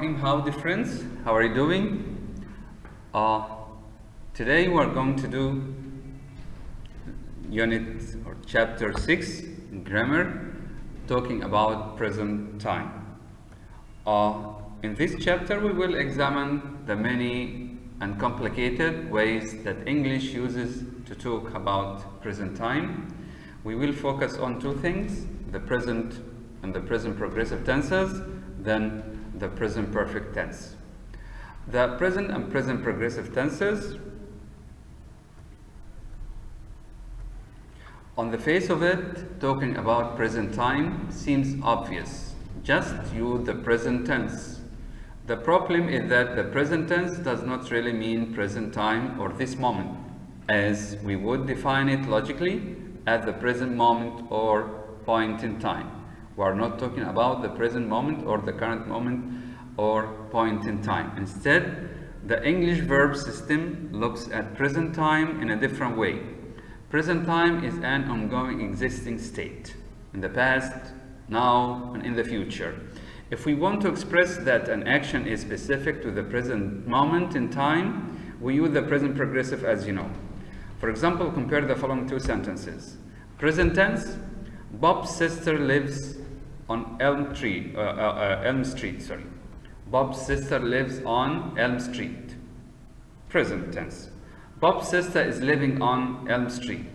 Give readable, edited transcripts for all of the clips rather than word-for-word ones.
Rahim. Howdy friends, how are you doing? Today we're going to do unit or chapter 6, grammar, talking about present time. In this chapter we will examine the many and complicated ways that English uses to talk about present time. We will focus on two things, the present and the present progressive tenses, then the present perfect tense. The present and present progressive tenses, on the face of it, talking about present time seems obvious. Just use the present tense. The problem is that the present tense does not really mean present time or this moment, as we would define it logically at the present moment or point in time. We are not talking about the present moment or the current moment or point in time. Instead, the English verb system looks at present time in a different way. Present time is an ongoing existing state in the past, now, and in the future. If we want to express that an action is specific to the present moment in time, we use the present progressive, as you know. For example, compare the following two sentences. Present tense, Bob's sister lives on Elm Street. Bob's sister lives on Elm Street. Present tense. Bob's sister is living on Elm Street.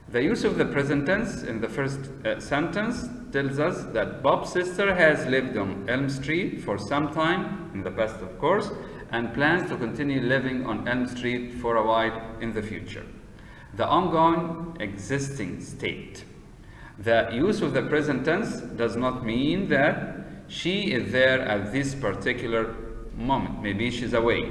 The use of the present tense in the first sentence tells us that Bob's sister has lived on Elm Street for some time, in the past of course, and plans to continue living on Elm Street for a while in the future. The ongoing existing state. The use of the present tense does not mean that she is there at this particular moment. Maybe she's away.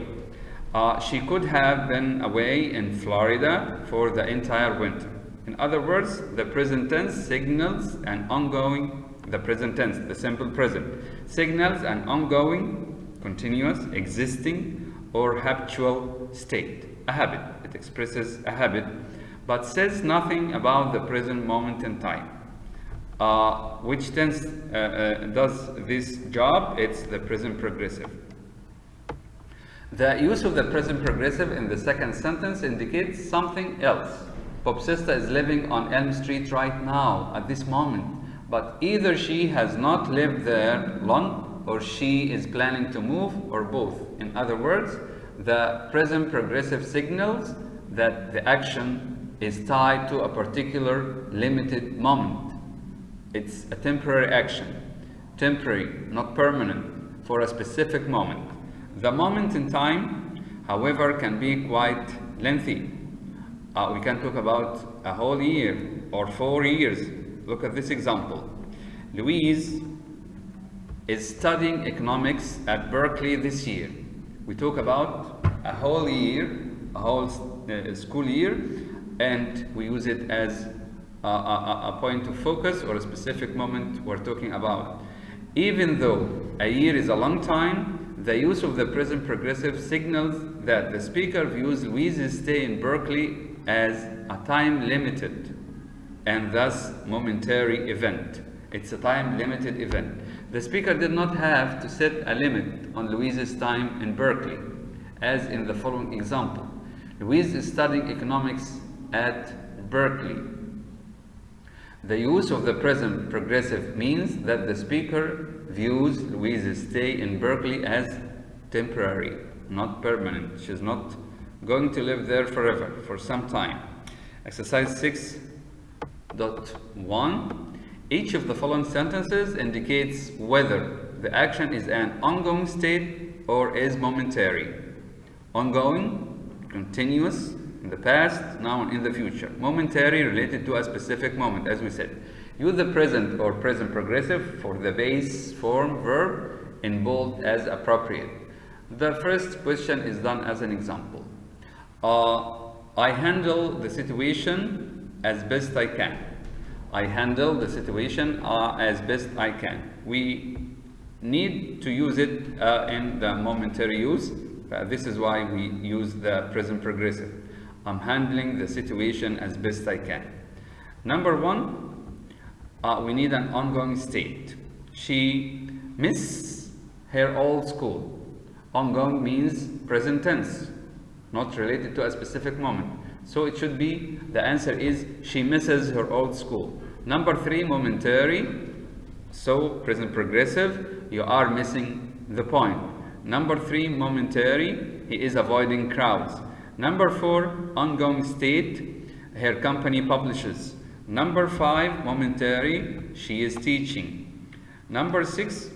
She could have been away in Florida for the entire winter. In other words, the present tense signals an ongoing, the present tense, the simple present, signals an ongoing, continuous, existing, or habitual state. A habit. It expresses a habit, but says nothing about the present moment in time. Which tense does this job? It's the present progressive. The use of the present progressive in the second sentence indicates something else. Bob's sister is living on Elm Street right now, at this moment, but either she has not lived there long or she is planning to move, or both. In other words, the present progressive signals that the action is tied to a particular limited moment. It's a temporary action, temporary, not permanent, for a specific moment. The moment in time, however, can be quite lengthy. We can talk about a whole year or 4 years. Look at this example. Louise is studying economics at Berkeley this year. We talk about a whole year, a whole school year, and we use it as a point of focus or a specific moment we're talking about. Even though a year is a long time, the use of the present progressive signals that the speaker views Louise's stay in Berkeley as a time-limited and thus momentary event. It's a time-limited event. The speaker did not have to set a limit on Louise's time in Berkeley, as in the following example. Louise is studying economics at Berkeley. The use of the present progressive means that the speaker views Louise's stay in Berkeley as temporary, not permanent. She's not going to live there forever, for some time. Exercise 6.1. Each of the following sentences indicates whether the action is an ongoing state or is momentary. Ongoing, continuous, in the past, now, and in the future. Momentary, related to a specific moment, as we said. Use the present or present progressive for the base form verb in bold as appropriate. The first question is done as an example. I handle the situation as best I can. I handle the situation as best I can. We need to use it in the momentary use. This is why we use the present progressive. I'm handling the situation as best I can. Number one, we need an ongoing state. She miss her old school. Ongoing means present tense, not related to a specific moment. So it should be, the answer is, she misses her old school. Number 3, momentary. So present progressive, you are missing the point. Number 3, momentary, he is avoiding crowds. Number 4, ongoing state, her company publishes. Number 5, momentary, she is teaching. Number 6,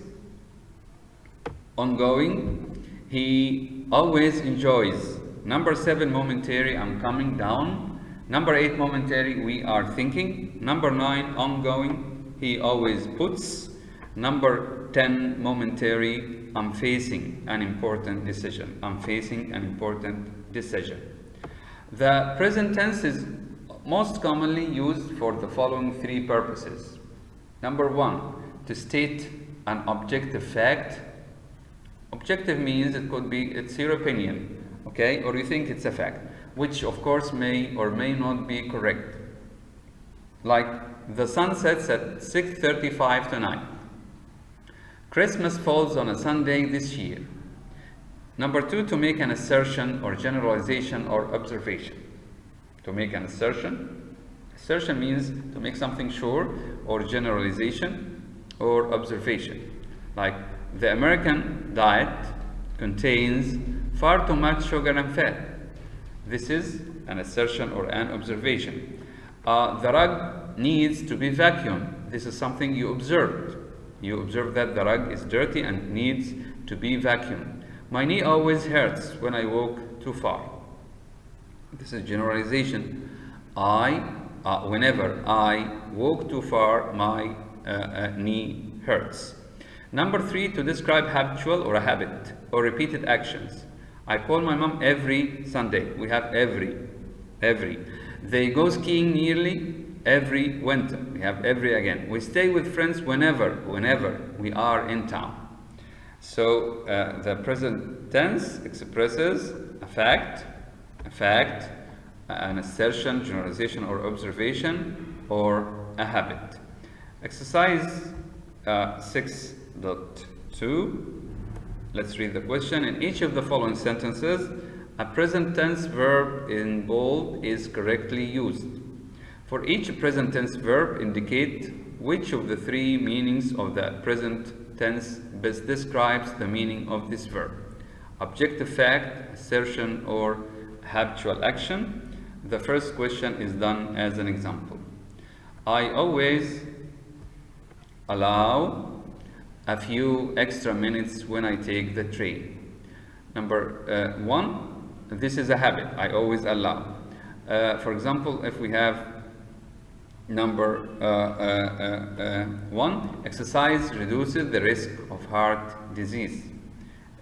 ongoing, he always enjoys. Number 7, momentary, I'm coming down. Number 8, momentary, we are thinking. Number 9, ongoing, he always puts. Number 10, momentary, I'm facing an important decision. I'm facing an important decision. The present tense is most commonly used for the following 3 purposes. Number 1, to state an objective fact. Objective means it could be, it's your opinion, okay, or you think it's a fact, which of course may or may not be correct. Like, the sun sets at 6:35 tonight. Christmas falls on a Sunday this year. Number 2, to make an assertion or generalization or observation. To make an assertion. Assertion means to make something sure, or generalization or observation. Like, the American diet contains far too much sugar and fat. This is an assertion or an observation. The rug needs to be vacuumed. This is something you observed. You observe that the rug is dirty and needs to be vacuumed. My knee always hurts when I walk too far. This is generalization. Whenever I walk too far, my knee hurts. Number 3, to describe habitual or a habit or repeated actions. I call my mom every Sunday. We have every. They go skiing nearly every winter. We have every again. We stay with friends whenever we are in town. So the present tense expresses a fact, an assertion, generalization or observation, or a habit. Exercise 6.2. Let's read the question. In each of the following sentences, a present tense verb in bold is correctly used. For each present tense verb, indicate which of the 3 meanings of the present tense best describes the meaning of this verb. Objective fact, assertion, or habitual action. The first question is done as an example. I always allow a few extra minutes when I take the train. Number 1, this is a habit. I always allow. For example, if we have number 1, exercise reduces the risk of heart disease.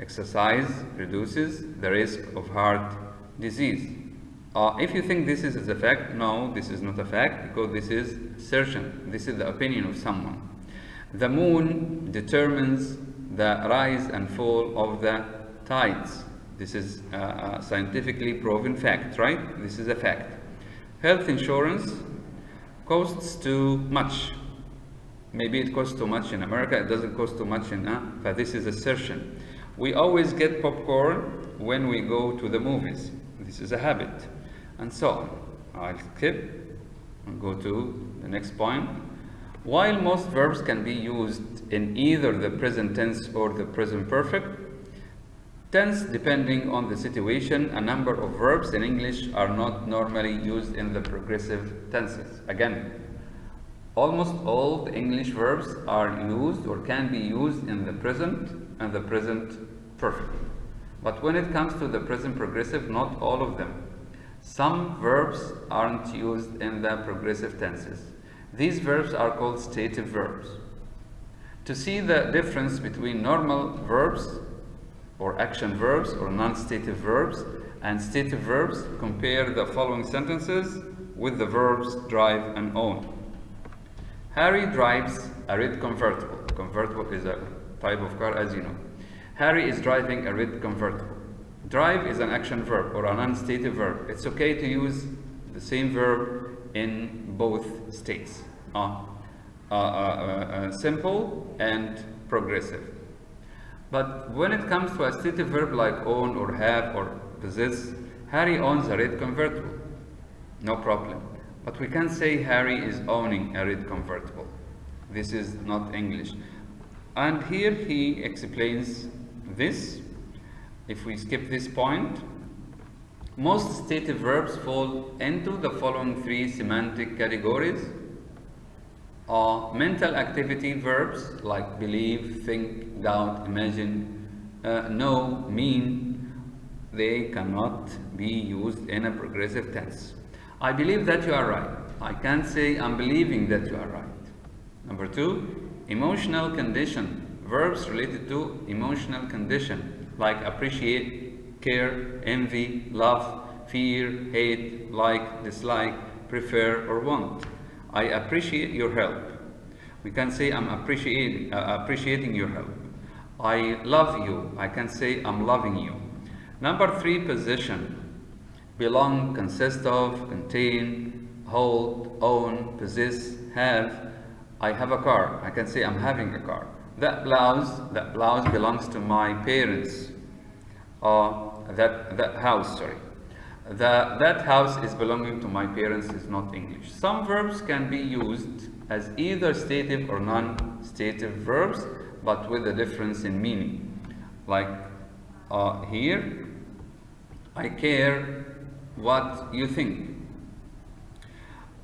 Exercise reduces the risk of heart disease. If you think this is a fact, no, this is not a fact, because this is assertion. This is the opinion of someone. The moon determines the rise and fall of the tides. This is a scientifically proven fact, right? This is a fact. Health insurance costs too much. Maybe it costs too much in America, it doesn't cost too much but this is assertion. We always get popcorn when we go to the movies. This is a habit. And so on. I'll skip and go to the next point. While most verbs can be used in either the present tense or the present perfect tense, depending on the situation, a number of verbs in English are not normally used in the progressive tenses. Again, almost all the English verbs are used or can be used in the present and the present perfect. But when it comes to the present progressive, not all of them. Some verbs aren't used in the progressive tenses. These verbs are called stative verbs. To see the difference between normal verbs or action verbs or non-stative verbs and stative verbs, compare the following sentences with the verbs drive and own. Harry drives a red convertible. Convertible is a type of car, as you know. Harry is driving a red convertible. Drive is an action verb or a non-stative verb. It's okay to use the same verb in both states. Simple and progressive. But when it comes to a stative verb like own or have or possess, Harry owns a red convertible. No problem. But we can't say Harry is owning a red convertible. This is not English. And here he explains this. If we skip this point, most stative verbs fall into the following three semantic categories. Mental activity verbs like believe, think, doubt, imagine, know, mean, they cannot be used in a progressive tense. I believe that you are right. I can't say I'm believing that you are right. Number two, emotional condition. Verbs related to emotional condition like appreciate, care, envy, love, fear, hate, like, dislike, prefer, or want. I appreciate your help. We can say I'm appreciating your help. I love you. I can say I'm loving you. Number three, position. Belong, consist of, contain, hold, own, possess, have. I have a car. I can say I'm having a car. That blouse belongs to my parents. That house, sorry. That house is belonging to my parents is not English. Some verbs can be used as either stative or non-stative verbs, but with a difference in meaning. Like here, I care what you think.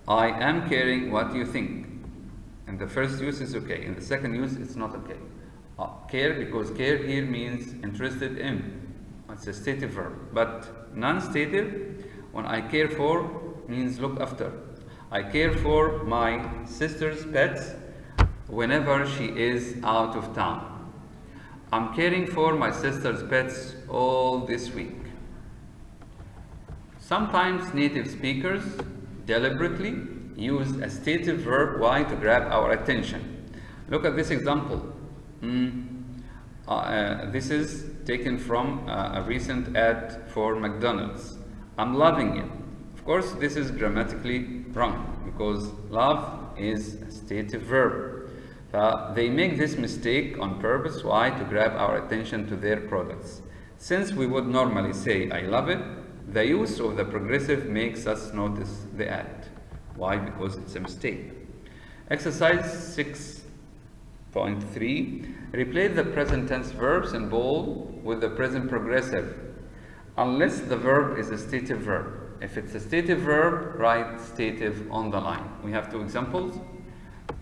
I am caring what you think. In the first use is okay. In the second use, it's not okay. Care, because care here means interested in. It's a stative verb. But non-stative, when I care for, means look after. I care for my sister's pets whenever she is out of town. I'm caring for my sister's pets all this week. Sometimes native speakers deliberately use a stative verb Y to grab our attention. Look at this example. This is taken from a recent ad for McDonald's. I'm loving it. Of course, this is grammatically wrong because love is a stative verb. They make this mistake on purpose. Why? To grab our attention to their products. Since we would normally say I love it, the use of the progressive makes us notice the ad. Why? Because it's a mistake. Exercise 6.3. Replace the present tense verbs in bold with the present progressive, unless the verb is a stative verb. If it's a stative verb, write stative on the line. We have two examples.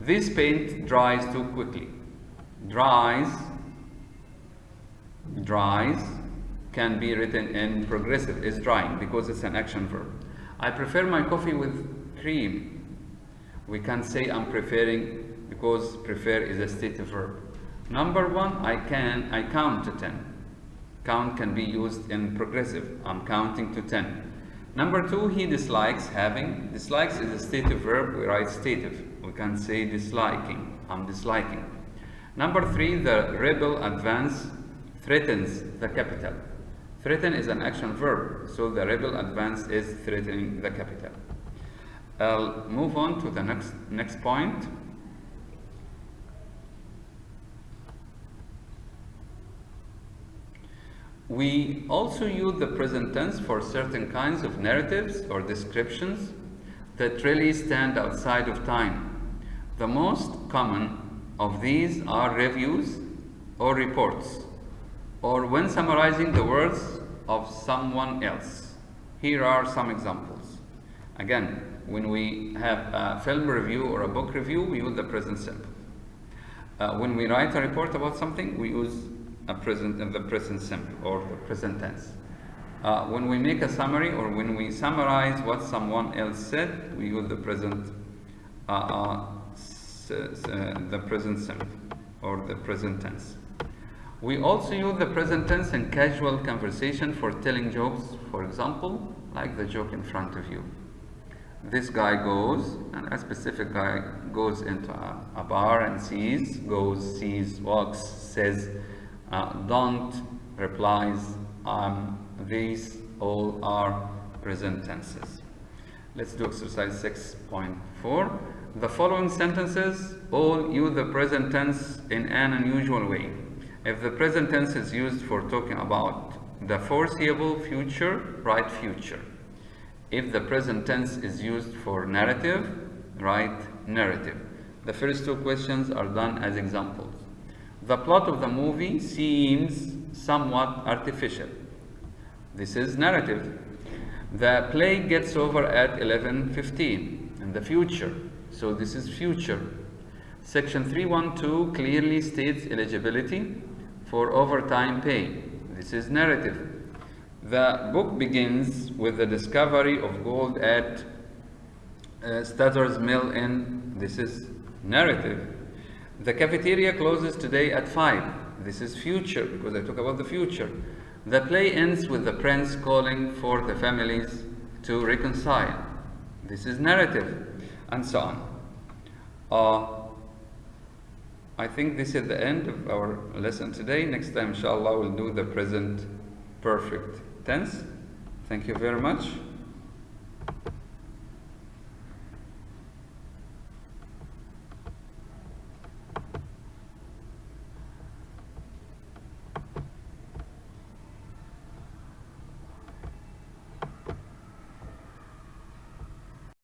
This paint dries too quickly. Dries can be written in progressive, is drying, because it's an action verb. I prefer my coffee with cream. We can say I'm preferring, because prefer is a stative verb. Number one, I count to 10. Count can be used in progressive. I'm counting to 10. Number two, he dislikes having. Dislikes is a stative verb. We write stative. We can say disliking. I'm disliking. Number three, the rebel advance threatens the capital. Threaten is an action verb, so the rebel advance is threatening the capital. I'll move on to the next point. We also use the present tense for certain kinds of narratives or descriptions that really stand outside of time. The most common of these are reviews or reports, or when summarizing the words of someone else. Here are some examples. Again, when we have a film review or a book review, we use the present simple. When we write a report about something, we use the present simple or the present tense. When we make a summary or when we summarize what someone else said, we use the present simple or the present tense. We also use the present tense in casual conversation for telling jokes, for example, like the joke in front of you. This guy goes, and a specific guy goes into a bar and sees, walks, says, don't, replies, these all are present tenses. Let's do exercise 6.4. The following sentences all use the present tense in an unusual way. If the present tense is used for talking about the foreseeable future, write future. If the present tense is used for narrative, write narrative. The first two questions are done as examples. The plot of the movie seems somewhat artificial. This is narrative. The play gets over at 11:15 in the future. So this is future. Section 312 clearly states eligibility for overtime pay. This is narrative. The book begins with the discovery of gold at Statter's Mill in, this is narrative. The cafeteria closes today at 5. This is future, because I talk about the future. The play ends with the prince calling for the families to reconcile. This is narrative, and so on. I think this is the end of our lesson today. Next time, inshallah, we'll do the present perfect tense. Thank you very much.